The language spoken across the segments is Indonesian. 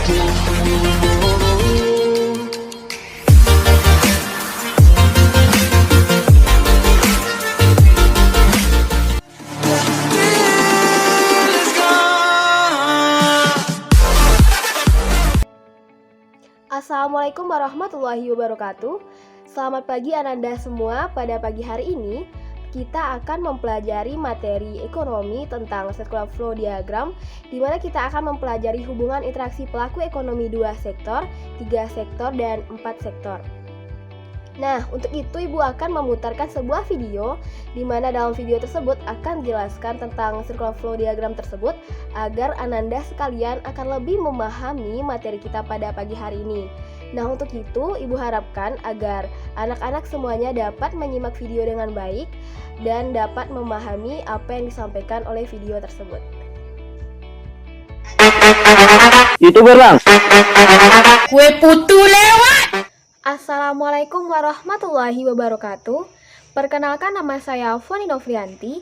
Assalamualaikum warahmatullahi wabarakatuh. Selamat pagi Ananda semua. Pada pagi hari ini kita akan mempelajari materi ekonomi tentang circular flow diagram, di mana kita akan mempelajari hubungan interaksi pelaku ekonomi 2 sektor, 3 sektor, dan 4 sektor. Nah, untuk itu Ibu akan memutarkan sebuah video di mana dalam video tersebut akan dijelaskan tentang circular flow diagram tersebut agar Ananda sekalian akan lebih memahami materi kita pada pagi hari ini. Nah, untuk itu Ibu harapkan agar anak-anak semuanya dapat menyimak video dengan baik dan dapat memahami apa yang disampaikan oleh video tersebut. YouTuber Bang. Kue putu lewat. Assalamualaikum warahmatullahi wabarakatuh. Perkenalkan, nama saya Foni Novrianti.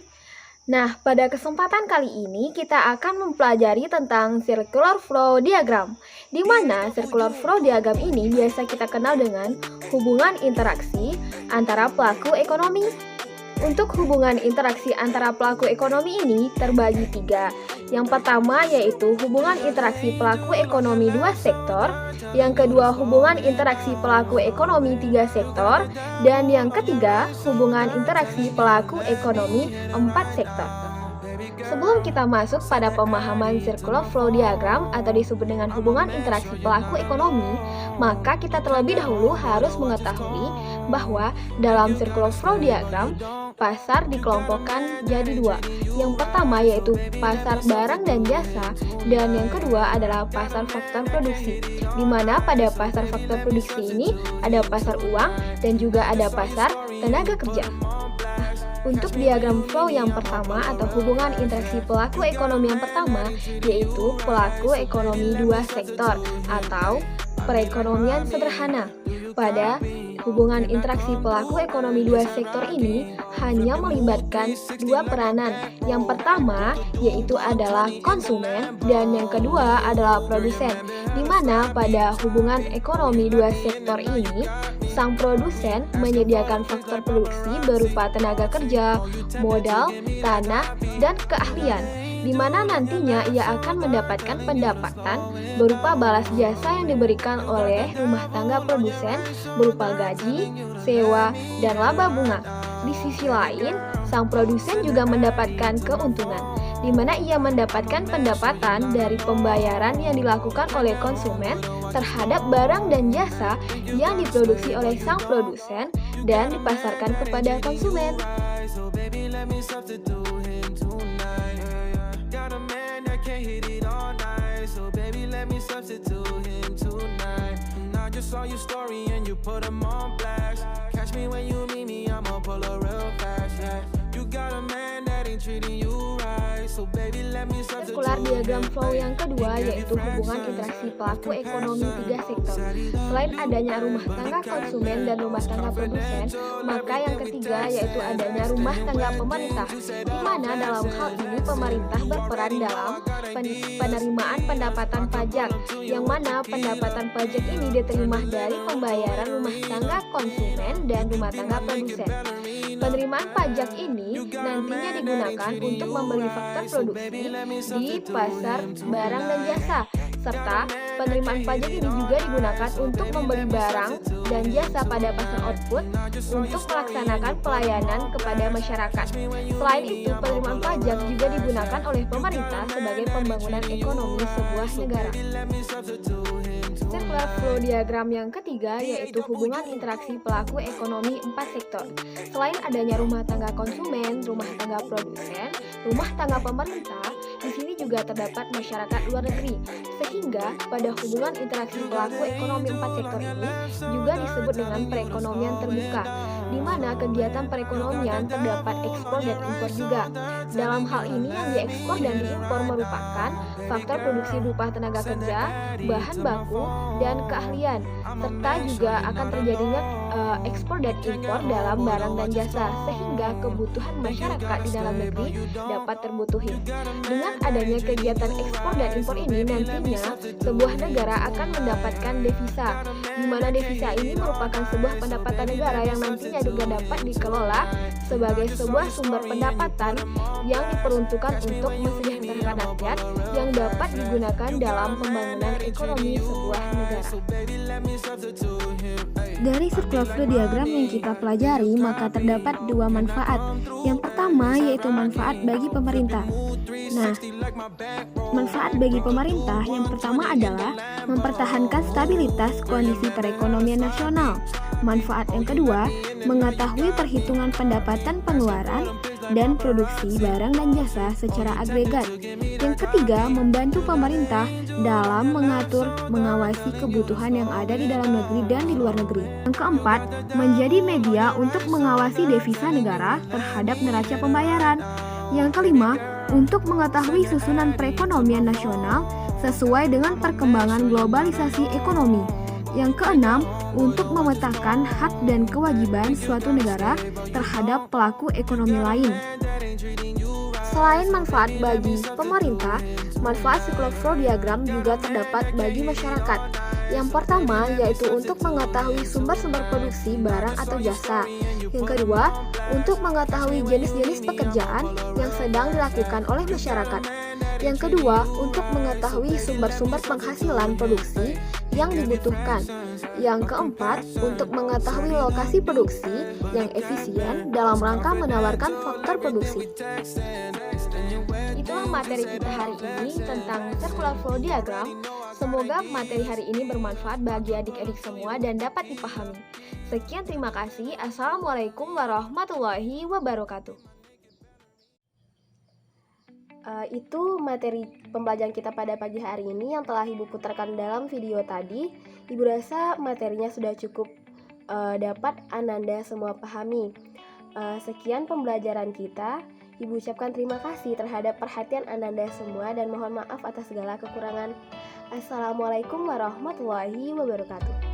Nah, pada kesempatan kali ini kita akan mempelajari tentang circular flow diagram, di mana circular flow diagram ini biasa kita kenal dengan hubungan interaksi antara pelaku ekonomi. Untuk hubungan interaksi antara pelaku ekonomi ini terbagi 3. Yang pertama yaitu hubungan interaksi pelaku ekonomi 2 sektor, yang kedua hubungan interaksi pelaku ekonomi 3 sektor, dan yang ketiga hubungan interaksi pelaku ekonomi 4 sektor. Sebelum kita masuk pada pemahaman circular flow diagram atau disebut dengan hubungan interaksi pelaku ekonomi, maka kita terlebih dahulu harus mengetahui bahwa dalam circular flow diagram, pasar dikelompokkan jadi 2. Yang pertama yaitu pasar barang dan jasa, dan yang kedua adalah pasar faktor produksi, di mana pada pasar faktor produksi ini ada pasar uang dan juga ada pasar tenaga kerja. Untuk diagram flow yang pertama atau hubungan interaksi pelaku ekonomi yang pertama yaitu pelaku ekonomi 2 sektor atau perekonomian sederhana. Pada hubungan interaksi pelaku ekonomi 2 sektor ini hanya melibatkan 2 peranan. Yang pertama yaitu adalah konsumen dan yang kedua adalah produsen, di mana pada hubungan ekonomi 2 sektor ini sang produsen menyediakan faktor produksi berupa tenaga kerja, modal, tanah, dan keahlian, di mana nantinya ia akan mendapatkan pendapatan berupa balas jasa yang diberikan oleh rumah tangga produsen berupa gaji, sewa, dan laba bunga. Di sisi lain, sang produsen juga mendapatkan keuntungan, di mana ia mendapatkan pendapatan dari pembayaran yang dilakukan oleh konsumen terhadap barang dan jasa yang diproduksi oleh sang produsen dan dipasarkan kepada konsumen. Sirkular diagram flow yang kedua yaitu hubungan interaksi pelaku ekonomi 3 sektor. Selain adanya rumah tangga konsumen dan rumah tangga produsen, maka yang ketiga yaitu adanya rumah tangga pemerintah, di mana dalam hal ini pemerintah berperan dalam penerimaan pendapatan pajak, yang mana pendapatan pajak ini diterima dari pembayaran rumah tangga konsumen dan rumah tangga produsen. Penerimaan pajak ini nantinya digunakan untuk membeli faktor produksi di pasar barang dan jasa, serta penerimaan pajak ini juga digunakan untuk membeli barang dan jasa pada pasar output untuk melaksanakan pelayanan kepada masyarakat. Selain itu, penerimaan pajak juga digunakan oleh pemerintah sebagai pembangunan ekonomi sebuah negara. Circular flow diagram yang ketiga yaitu hubungan interaksi pelaku ekonomi 4 sektor. Selain adanya rumah tangga konsumen, rumah tangga produsen, rumah tangga pemerintah, di sini juga terdapat masyarakat luar negeri. Sehingga pada hubungan interaksi pelaku ekonomi 4 sektor ini juga disebut dengan perekonomian terbuka, di mana kegiatan perekonomian terdapat ekspor dan impor juga. Dalam hal ini yang diekspor dan diimpor merupakan faktor produksi berupa tenaga kerja, bahan baku, dan keahlian, serta juga akan terjadinya ekspor dan impor dalam barang dan jasa, sehingga kebutuhan masyarakat di dalam negeri dapat terbutuhi. Dengan adanya kegiatan ekspor dan impor ini, nantinya sebuah negara akan mendapatkan devisa, di mana devisa ini merupakan sebuah pendapatan negara yang nantinya juga dapat dikelola sebagai sebuah sumber pendapatan yang diperuntukkan untuk mesejahterakan rakyat yang dapat digunakan dalam pembangunan ekonomi sebuah negara. Dari circular flow diagram yang kita pelajari, maka terdapat dua manfaat. Yang pertama yaitu manfaat bagi pemerintah. Nah, manfaat bagi pemerintah yang pertama adalah mempertahankan stabilitas kondisi perekonomian nasional. Manfaat yang kedua, mengetahui perhitungan pendapatan pengeluaran dan produksi barang dan jasa secara agregat. Yang ketiga, membantu pemerintah dalam mengatur, mengawasi kebutuhan yang ada di dalam negeri dan di luar negeri. Yang keempat, menjadi media untuk mengawasi devisa negara terhadap neraca pembayaran. Yang kelima, untuk mengetahui susunan perekonomian nasional sesuai dengan perkembangan globalisasi ekonomi. Yang keenam, untuk memetakan hak dan kewajiban suatu negara terhadap pelaku ekonomi lain. Selain manfaat bagi pemerintah, manfaat circular flow diagram juga terdapat bagi masyarakat. Yang pertama yaitu untuk mengetahui sumber-sumber produksi barang atau jasa. Yang kedua, untuk mengetahui jenis-jenis pekerjaan yang sedang dilakukan oleh masyarakat. Yang kedua, untuk mengetahui sumber-sumber penghasilan produksi yang dibutuhkan. Yang keempat, untuk mengetahui lokasi produksi yang efisien dalam rangka menawarkan faktor produksi. Itulah materi kita hari ini tentang circular flow diagram. Semoga materi hari ini bermanfaat bagi adik-adik semua dan dapat dipahami. Sekian, terima kasih. Assalamualaikum warahmatullahi wabarakatuh. Itu materi pembelajaran kita pada pagi hari ini yang telah Ibu putarkan dalam video tadi. Ibu rasa materinya sudah cukup dapat Ananda semua pahami. Sekian pembelajaran kita. Ibu ucapkan terima kasih terhadap perhatian Ananda semua dan mohon maaf atas segala kekurangan. Assalamualaikum warahmatullahi wabarakatuh.